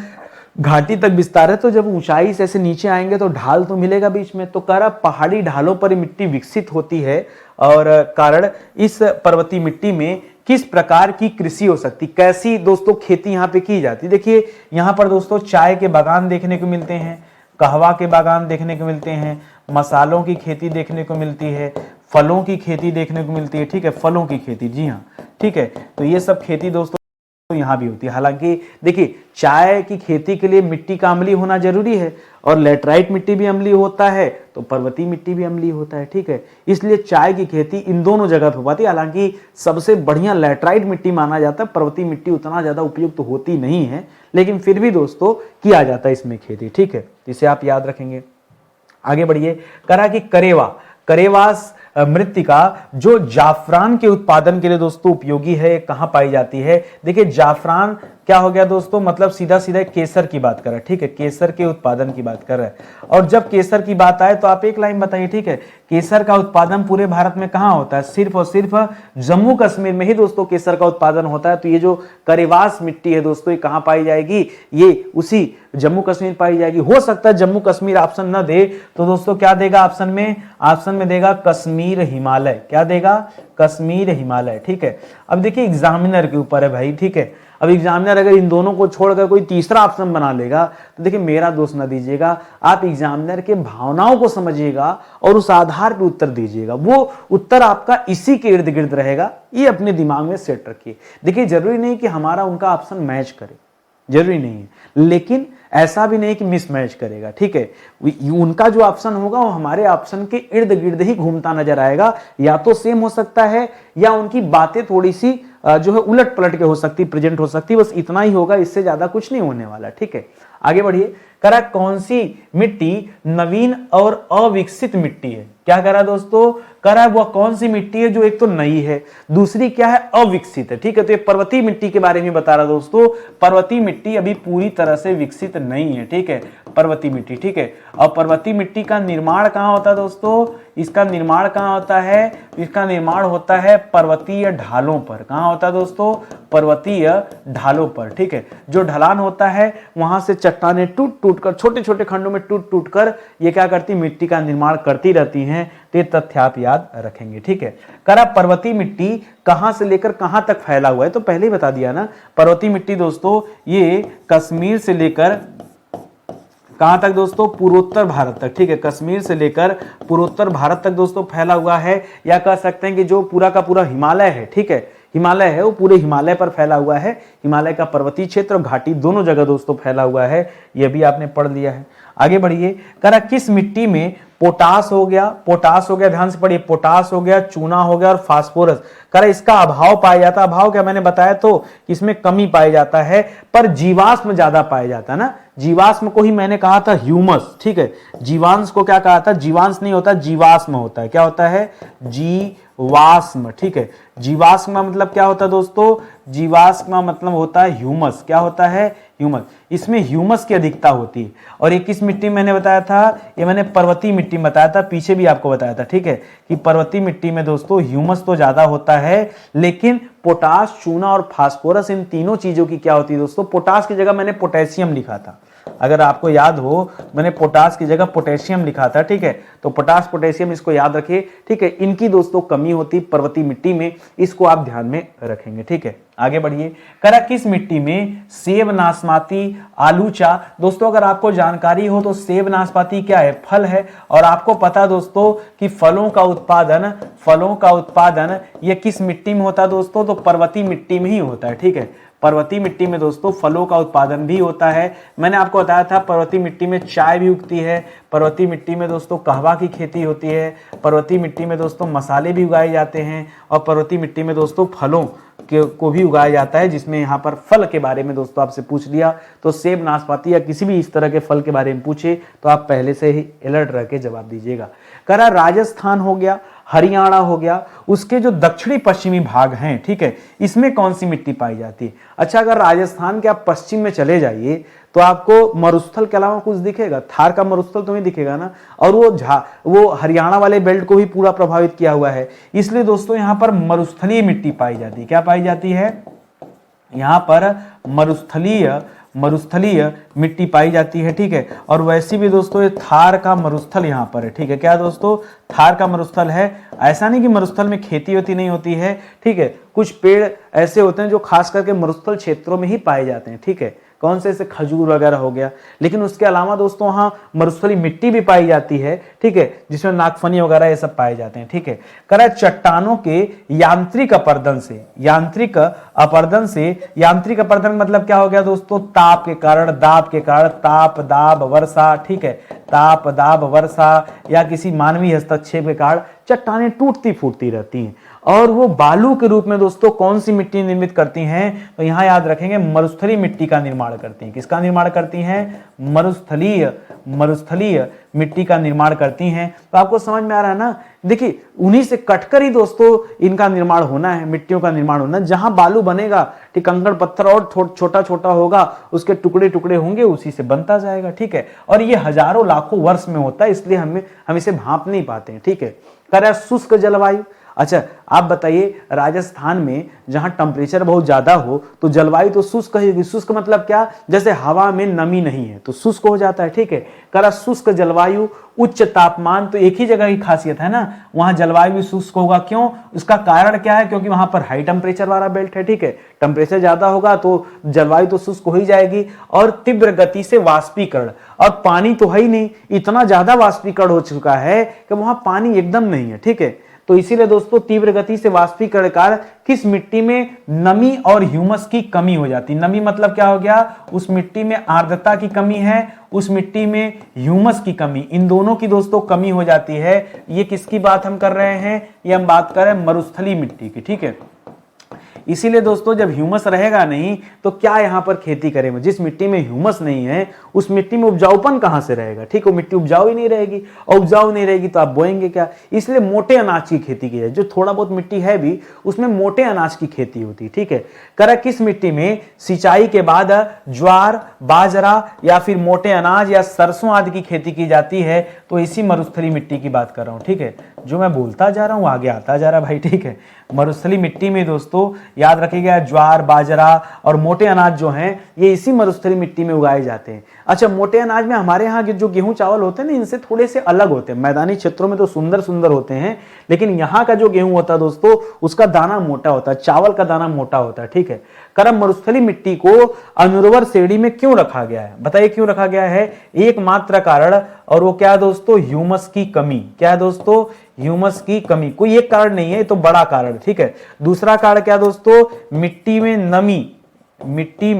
S1: घाटी तक विस्तार है। तो जब ऊंचाई से ऐसे नीचे आएंगे तो ढाल तो मिलेगा बीच में। तो कह रहा पहाड़ी ढालों पर मिट्टी विकसित होती है और कारण इस पर्वतीय मिट्टी में किस प्रकार की कृषि हो सकती, कैसी दोस्तों खेती यहाँ पे की जाती। देखिए यहाँ पर दोस्तों चाय के बागान देखने को मिलते हैं, कहवा के बागान देखने को मिलते हैं, मसालों की खेती देखने को मिलती है, फलों की खेती देखने को मिलती है, ठीक है, फलों की खेती, जी हाँ, ठीक है। तो ये सब खेती दोस्तों तो यहाँ भी होती है। हालांकि देखिए चाय की खेती के लिए मिट्टी का अम्लीय होना जरूरी है और लेटराइट मिट्टी भी अम्लीय होता है तो पर्वतीय मिट्टी भी अम्लीय होता है, ठीक है। इसलिए चाय की खेती इन दोनों जगह पे होती है। हालांकि सबसे बढ़िया लेटराइट मिट्टी माना जाता है, पर्वतीय मिट्टी उतना ज्यादा उपयुक्त तो होती नहीं है, लेकिन फिर भी दोस्तों किया जाता है इसमें खेती, ठीक है। इसे आप याद रखेंगे। आगे बढ़िए। करा कि करेवास मृत्तिका जो जाफरान के उत्पादन के लिए दोस्तों उपयोगी है, कहां पाई जाती है। देखिए जाफरान क्या हो गया दोस्तों, मतलब सीधा सीधा केसर की बात कर रहा है, ठीक है, केसर के उत्पादन की बात कर रहा है। और जब केसर की बात आए तो आप एक लाइन बताइए, ठीक है, केसर का उत्पादन पूरे भारत में कहां होता है, सिर्फ और सिर्फ जम्मू कश्मीर में ही दोस्तों केसर का उत्पादन होता है। तो ये जो करेवास मिट्टी है दोस्तों, ये कहां पाई जाएगी, ये उसी जम्मू कश्मीर पाई जाएगी। हो सकता है जम्मू कश्मीर ऑप्शन न दे तो दोस्तों क्या देगा ऑप्शन में देगा कश्मीर हिमालय, क्या देगा, कश्मीर हिमालय, ठीक है। अब देखिए एग्जामिनर के ऊपर है भाई, ठीक है। अब एग्जामिनर अगर इन दोनों को छोड़कर कोई तीसरा ऑप्शन बना लेगा तो देखिए मेरा दोष न दीजिएगा, आप एग्जामिनर के भावनाओं को समझिएगा और उस आधार पर उत्तर दीजिएगा। वो उत्तर आपका इसी के इर्द गिर्द रहेगा, ये अपने दिमाग में सेट रखिए। देखिए जरूरी नहीं कि हमारा उनका ऑप्शन मैच करे, जरूरी नहीं है, लेकिन ऐसा भी नहीं कि मिसमैच करेगा, ठीक है। उनका जो ऑप्शन होगा वो हमारे ऑप्शन के इर्द गिर्द ही घूमता नजर आएगा, या तो सेम हो सकता है या उनकी बातें थोड़ी सी जो है उलट पलट के हो सकती, प्रेजेंट हो सकती, बस इतना ही होगा, इससे ज्यादा कुछ नहीं होने वाला, ठीक है। आगे बढ़िए। करा कौन सी मिट्टी नवीन और अविकसित मिट्टी है, क्या करा दोस्तों, करा वह कौन सी मिट्टी है जो एक तो नई है, दूसरी क्या है, अविकसित है, ठीक है। तो ये पर्वतीय मिट्टी के बारे में बता रहा दोस्तों, पर्वतीय मिट्टी अभी पूरी तरह से विकसित नहीं है, ठीक है, पर्वतीय मिट्टी, ठीक है। और पर्वतीय मिट्टी का निर्माण कहां होता है दोस्तों, इसका निर्माण कहां होता है, इसका निर्माण होता है पर्वतीय ढालों पर। कहां होता है दोस्तों, पर्वतीय ढालों पर, ठीक है। जो ढलान होता है वहां से चट्टानें टूट टूट कर, छोटे छोटे खंडों में टूट टूट कर ये क्या करती, मिट्टी का निर्माण करती रहती हैं। तो ये तथ्य आप याद रखेंगे, ठीक है। करा पर्वतीय मिट्टी कहां से लेकर कहां तक फैला हुआ है, तो पहले ही बता दिया ना, पर्वतीय मिट्टी दोस्तों ये कश्मीर से लेकर कहां तक दोस्तों, पूर्वोत्तर भारत तक, ठीक है, कश्मीर से लेकर पूर्वोत्तर भारत तक दोस्तों फैला हुआ है, या कह सकते हैं कि जो पूरा का पूरा हिमालय है, ठीक है, हिमालय है वो पूरे हिमालय पर फैला हुआ है। हिमालय का पर्वतीय क्षेत्र और घाटी दोनों जगह दोस्तों फैला हुआ है, यह भी आपने पढ़ लिया है। आगे बढ़िए। करा किस मिट्टी में पोटास हो गया, ध्यान से पढ़िए, पोटास हो गया, चूना हो गया और फास्फोरस, करा इसका अभाव पाया जाता है। अभाव क्या मैंने बताया तो इसमें कमी पाया जाता है, पर जीवाश्म ज्यादा पाया जाता है ना। जीवाश्म को ही मैंने कहा था ह्यूमस, ठीक है, जीवांश को क्या कहा था, जीवांश नहीं होता, जीवाश्म होता है। क्या होता है, जीवाश्म, ठीक है। जीवाश्म मतलब क्या होता है दोस्तों, जीवाश्म मतलब होता है ह्यूमस। क्या होता है, ह्यूमस। इसमें ह्यूमस की अधिकता होती है। और ये किस मिट्टी में मैंने बताया था, ये मैंने पर्वतीय मिट्टी में बताया था, पीछे भी आपको बताया था, ठीक है, कि पर्वतीय मिट्टी में दोस्तों ह्यूमस तो ज्यादा होता है, लेकिन पोटास, चूना और फास्फोरस इन तीनों चीजों की क्या होती है दोस्तों, पोटास की जगह मैंने पोटेशियम लिखा था, अगर आपको याद हो मैंने पोटास की जगह पोटेशियम लिखा था, ठीक है। तो पोटास पोटेशियम इसको याद रखिए, ठीक है। इनकी दोस्तों कमी होती पर्वतीय मिट्टी में, इसको आप ध्यान में रखेंगे, ठीक है। आगे बढ़िए। करा किस मिट्टी में सेब, नाशपाती, आलूचा, दोस्तों अगर आपको जानकारी हो तो सेब नाशपाती क्या है, फल है, और आपको पता दोस्तों कि फलों का उत्पादन ये किस मिट्टी में होता है दोस्तों, तो पर्वतीय मिट्टी में ही होता है, ठीक है। पर्वतीय मिट्टी में दोस्तों फलों का उत्पादन भी होता है। मैंने आपको बताया था पर्वतीय मिट्टी में चाय भी उगती है, पर्वतीय मिट्टी में दोस्तों कहवा की खेती होती है, पर्वतीय मिट्टी में दोस्तों मसाले भी उगाए जाते हैं, और पर्वतीय मिट्टी में दोस्तों फलों को भी उगाया जाता है, जिसमें यहाँ पर फल के बारे में दोस्तों आपसे पूछ लिया तो सेब, नाशपाती या किसी भी इस तरह के फल के बारे में पूछे तो आप पहले से ही अलर्ट रह के जवाब दीजिएगा। करा राजस्थान हो गया, हरियाणा हो गया, उसके जो दक्षिणी पश्चिमी भाग हैं, ठीक है, इसमें कौन सी मिट्टी पाई जाती है? अच्छा, अगर राजस्थान के आप पश्चिम में चले जाइए तो आपको मरुस्थल के अलावा कुछ दिखेगा? थार का मरुस्थल तो नहीं दिखेगा ना, और वो हरियाणा वाले बेल्ट को भी पूरा प्रभावित किया हुआ है। इसलिए दोस्तों यहाँ पर मरुस्थलीय मिट्टी पाई जाती है। क्या पाई जाती है? यहाँ पर मरुस्थलीय मिट्टी पाई जाती है, ठीक है। और वैसी भी दोस्तों ये थार का मरुस्थल यहाँ पर है, ठीक है। क्या दोस्तों? थार का मरुस्थल है। ऐसा नहीं कि मरुस्थल में खेती होती नहीं होती है, ठीक है। कुछ पेड़ ऐसे होते हैं जो खास करके मरुस्थल क्षेत्रों में ही पाए जाते हैं, ठीक है। कौन से? ऐसे खजूर वगैरह हो गया। लेकिन उसके अलावा दोस्तों वहां मरुस्थली मिट्टी भी पाई जाती है, ठीक है, जिसमें नागफनी वगैरह ये सब पाए जाते हैं, ठीक है। करा चट्टानों के यांत्रिक अपरदन से, यांत्रिक अपरदन मतलब क्या हो गया दोस्तों? ताप के कारण, ताप दाब वर्षा, ठीक है, ताप दाब वर्षा या किसी मानवीय हस्तक्षेप के कारण चट्टानें टूटती फूटती रहती हैं। और वो बालू के रूप में दोस्तों कौन सी मिट्टी निर्मित करती हैं? तो यहां याद रखेंगे मरुस्थलीय मिट्टी का निर्माण करती हैं। किसका निर्माण करती हैं? मरुस्थलीय मिट्टी का निर्माण करती हैं। तो आपको समझ में आ रहा है ना? देखिए, उन्हीं से कटकर ही दोस्तों इनका निर्माण होना है, मिट्टियों का निर्माण होना है। जहां बालू बनेगा, ठीक, कंकड़ पत्थर और छोटा छोटा होगा, उसके टुकड़े टुकड़े होंगे, उसी से बनता जाएगा, ठीक है। और ये हजारों लाखों वर्ष में होता है, इसलिए हम इसे भांप नहीं पाते हैं, ठीक है। कह शुष्क जलवायु। अच्छा, आप बताइए, राजस्थान में जहां टेम्परेचर बहुत ज्यादा हो तो जलवायु तो शुष्क है। शुष्क मतलब क्या? जैसे हवा में नमी नहीं है तो शुष्क हो जाता है, ठीक है। करा शुष्क जलवायु, उच्च तापमान, तो एक ही जगह की खासियत है ना, वहां जलवायु भी शुष्क होगा। क्यों? उसका कारण क्या है? क्योंकि वहां पर हाई टेम्परेचर वाला बेल्ट है, ठीक है। टेम्परेचर ज्यादा होगा तो जलवायु तो शुष्क हो ही जाएगी। और तीव्र गति से वाष्पीकरण, और पानी तो है ही नहीं, इतना ज्यादा वाष्पीकरण हो चुका है कि वहां पानी एकदम नहीं है, ठीक है। तो इसीलिए दोस्तों तीव्र गति से वाष्पीकरण कारण किस मिट्टी में नमी और ह्यूमस की कमी हो जाती है? नमी मतलब क्या हो गया? उस मिट्टी में आर्द्रता की कमी है, उस मिट्टी में ह्यूमस की कमी, इन दोनों की दोस्तों कमी हो जाती है। ये किसकी बात हम कर रहे हैं? ये हम बात कर रहे हैं मरुस्थलीय मिट्टी की, ठीक है। इसीलिए दोस्तों जब ह्यूमस रहेगा नहीं तो क्या यहां पर खेती करेंगे? जिस मिट्टी में ह्यूमस नहीं है उस मिट्टी में उपजाऊपन कहां से रहेगा? ठीक, वो मिट्टी उपजाऊ ही नहीं रहेगी, और उपजाऊ नहीं रहेगी तो आप बोएंगे क्या? इसलिए मोटे अनाज की खेती की जाए। जो थोड़ा बहुत मिट्टी है भी उसमें मोटे अनाज की खेती होती है, ठीक है। करा किस मिट्टी में सिंचाई के बाद ज्वार, बाजरा या फिर मोटे अनाज या सरसों आदि की खेती की जाती है? तो इसी मरुस्थलीय मिट्टी की बात कर रहा हूं, ठीक है। जो मैं बोलता जा रहा हूं आगे आता जा रहा भाई, ठीक है। मरुस्थलीय मिट्टी में दोस्तों याद रखिएगा ज्वार, बाजरा और मोटे अनाज जो हैं ये इसी मरुस्थलीय मिट्टी में उगाए जाते हैं। अच्छा, मोटे अनाज में हमारे यहाँ जो गेहूं चावल होते हैं ना, इनसे थोड़े से अलग होते हैं। मैदानी क्षेत्रों में तो सुंदर सुंदर होते हैं, लेकिन यहाँ का जो गेहूं होता है दोस्तों उसका दाना मोटा होता है, चावल का दाना मोटा होता है, ठीक है। करम मरुस्थलीय मिट्टी को अनुर्वर श्रेणी में क्यों रखा गया है? बताइए क्यों रखा गया है? एकमात्र कारण, और वो क्या है दोस्तों? ह्यूमस की कमी। क्या है दोस्तों? ह्यूमस की कमी। कोई एक कारण नहीं है, ये तो बड़ा कारण, ठीक है। दूसरा कारण क्या दोस्तों? मिट्टी में नमी, मिट्टी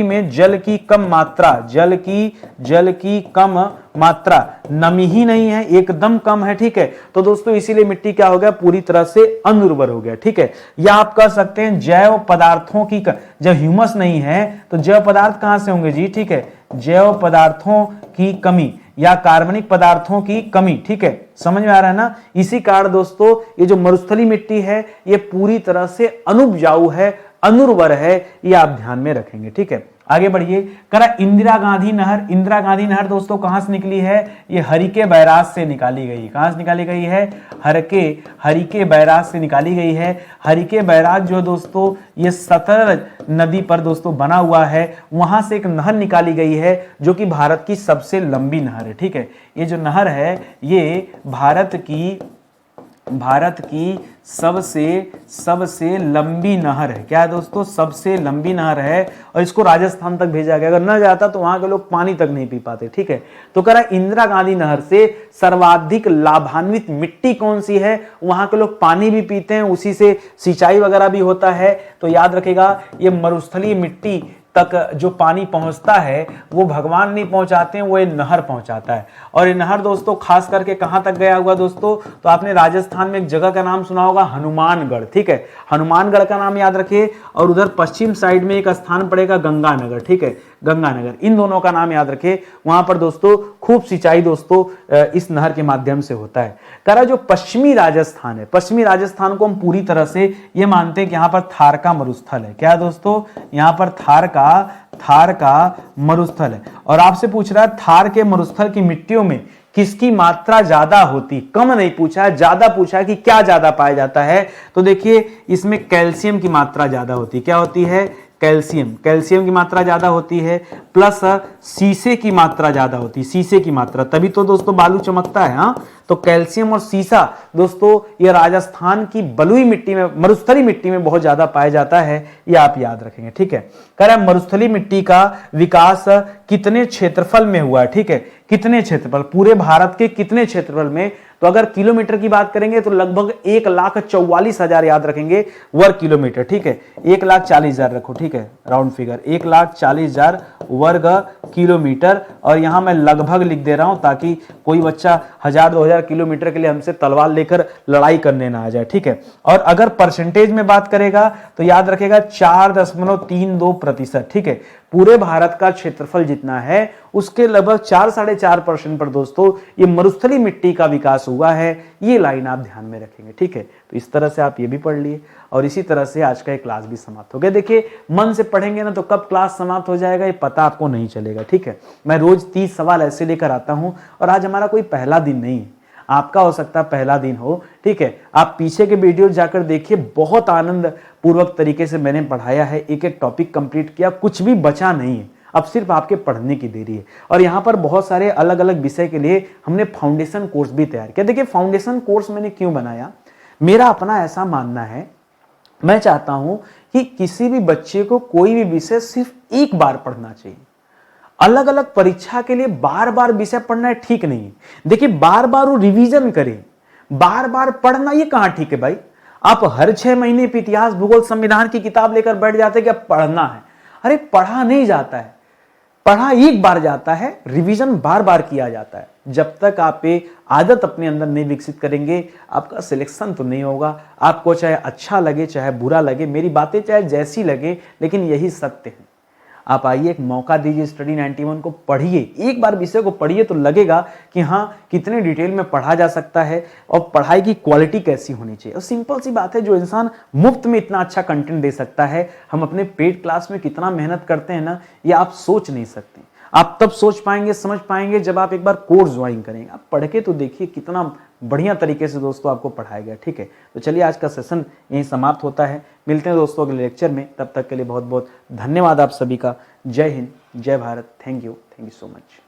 S1: में जल की कम मात्रा, जल की कम मात्रा, नमी ही नहीं है, एकदम कम है, ठीक है। तो दोस्तों इसीलिए मिट्टी क्या हो गया? पूरी तरह से अनुर्वर हो गया, ठीक है। या आप कह सकते हैं जैव पदार्थों की जब ह्यूमस नहीं है तो जैव पदार्थ कहां से होंगे जी? ठीक है, जैव पदार्थों की कमी या कार्बनिक पदार्थों की कमी, ठीक है। समझ में आ रहा है ना? इसी कारण दोस्तों ये जो मरुस्थलीय मिट्टी है ये पूरी तरह से अनुपजाऊ है, अनुर्वर है, ये आप ध्यान में रखेंगे, ठीक है। आगे बढ़िए। करा इंदिरा गांधी नहर। इंदिरा गांधी नहर दोस्तों कहां से निकली है? ये हरिके बैराज से निकाली गई। कहां से निकाली गई है? हरिके बैराज से निकाली गई है। हरिके बैराज जो दोस्तों ये सतलज नदी पर दोस्तों बना हुआ है, वहां से एक नहर निकाली गई है जो कि भारत की सबसे लंबी नहर है, ठीक है। ये जो नहर है ये भारत की सबसे लंबी नहर है। क्या है दोस्तों? सबसे लंबी नहर है, और इसको राजस्थान तक भेजा गया। अगर न जाता तो वहां के लोग पानी तक नहीं पी पाते, ठीक है। तो कह रहा है इंदिरा गांधी नहर से सर्वाधिक लाभान्वित मिट्टी कौन सी है? वहां के लोग पानी भी पीते हैं, उसी से सिंचाई वगैरह भी होता है। तो याद रखेगा ये मरुस्थलीय मिट्टी तक जो पानी पहुंचता है वो भगवान नहीं पहुंचाते हैं, वो ये नहर पहुंचाता है। और ये नहर दोस्तों खास करके कहां तक गया हुआ दोस्तों? तो आपने राजस्थान में एक जगह का नाम सुना होगा, हनुमानगढ़, ठीक है। हनुमानगढ़ का नाम याद रखिए। और उधर पश्चिम साइड में एक स्थान पड़ेगा गंगानगर, ठीक है। गंगानगर, इन दोनों का नाम याद रखें। वहां पर दोस्तों खूब सिंचाई दोस्तों इस नहर के माध्यम से होता है। कह रहा जो पश्चिमी राजस्थान है, पश्चिमी राजस्थान को हम पूरी तरह से ये मानते हैं कि यहां पर थार का मरुस्थल है। क्या दोस्तों, यहां पर थार का मरुस्थल है। और आपसे पूछ रहा है थार के मरुस्थल की मिट्टियों में किसकी मात्रा ज्यादा होती, कम नहीं पूछा है, ज्यादा पूछा है कि क्या ज्यादा पाया जाता है। तो देखिए इसमें कैल्शियम की मात्रा ज्यादा होती है। क्या होती है, कैल्शियम की मात्रा ज्यादा होती है, प्लस सीसे की मात्रा ज्यादा होती है, सीसे की मात्रा, तभी तो दोस्तों बालू चमकता है। हाँ, तो कैल्शियम और सीसा दोस्तों ये राजस्थान की बलुई मिट्टी में, मरुस्थली मिट्टी में बहुत ज्यादा पाया जाता है, ये आप याद रखेंगे। ठीक है, कह रहा है मरुस्थली मिट्टी का विकास कितने क्षेत्रफल में हुआ है। ठीक है, कितने क्षेत्रफल, पूरे भारत के कितने क्षेत्रफल में, तो अगर किलोमीटर की बात करेंगे तो लगभग 1,44,000 याद रखेंगे वर्ग किलोमीटर। ठीक है, 1,40,000 रखो। ठीक है, राउंड फिगर 1,40,000 वर्ग किलोमीटर। और यहां मैं लगभग लिख दे रहा हूं ताकि कोई बच्चा 1,000-2,000 किलोमीटर के लिए हमसे तलवार लेकर लड़ाई करने ना आ जाए। ठीक है, और अगर परसेंटेज में बात करेगा तो याद रखेगा 4.32%। ठीक है, पूरे भारत का क्षेत्रफल जितना है उसके लगभग 4-4.5% पर दोस्तों ये मरुस्थली मिट्टी का विकास हुआ है। ये लाइन आप ध्यान में रखेंगे। ठीक है, तो इस तरह से आप ये भी पढ़ लिए और इसी तरह से आज का एक क्लास भी समाप्त हो गया। देखिए मन से पढ़ेंगे ना तो कब क्लास समाप्त हो जाएगा ये पता आपको नहीं चलेगा। ठीक है, मैं रोज 30 सवाल ऐसे लेकर आता हूं और आज हमारा कोई पहला दिन नहीं है, आपका हो सकता है पहला दिन हो। ठीक है, आप पीछे के वीडियो जाकर देखिए, बहुत आनंद पूर्वक तरीके से मैंने पढ़ाया है, एक एक टॉपिक कंप्लीट किया, कुछ भी बचा नहीं है। अब सिर्फ आपके पढ़ने की देरी है। और यहाँ पर बहुत सारे अलग अलग विषय के लिए हमने फाउंडेशन कोर्स भी तैयार किया। देखिए फाउंडेशन कोर्स मैंने क्यों बनाया, मेरा अपना ऐसा मानना है, मैं चाहता हूं कि किसी भी बच्चे को कोई भी विषय सिर्फ एक बार पढ़ना चाहिए। अलग अलग परीक्षा के लिए बार बार विषय पढ़ना ठीक नहीं है। देखिए बार बार वो रिवीजन करें, बार बार पढ़ना ये कहां ठीक है भाई। आप हर 6 महीने पे इतिहास, भूगोल, संविधान की किताब लेकर बैठ जाते हैं कि अब पढ़ना है। अरे पढ़ा नहीं जाता है, पढ़ा एक बार जाता है, रिवीजन बार बार किया जाता है। जब तक आप ये आदत अपने अंदर नहीं विकसित करेंगे आपका सिलेक्शन तो नहीं होगा। आपको चाहे अच्छा लगे चाहे बुरा लगे, मेरी बातें चाहे जैसी लगे, लेकिन यही सत्य है। आप आइए एक मौका दीजिए, स्टडी 91 को पढ़िए, एक बार विषय को पढ़िए तो लगेगा कि हाँ कितने डिटेल में पढ़ा जा सकता है और पढ़ाई की क्वालिटी कैसी होनी चाहिए। और सिंपल सी बात है, जो इंसान मुफ्त में इतना अच्छा कंटेंट दे सकता है, हम अपने पेड क्लास में कितना मेहनत करते हैं ना, ये आप सोच नहीं सकते। आप तब सोच पाएंगे, समझ पाएंगे जब आप एक बार कोर्स ज्वाइन करेंगे। आप पढ़ के तो देखिए कितना बढ़िया तरीके से दोस्तों आपको पढ़ाया गया। ठीक है, तो चलिए आज का सेशन यहीं समाप्त होता है। मिलते हैं दोस्तों अगले लेक्चर में, तब तक के लिए बहुत बहुत धन्यवाद आप सभी का। जय हिंद, जय Bharat, thank you so much.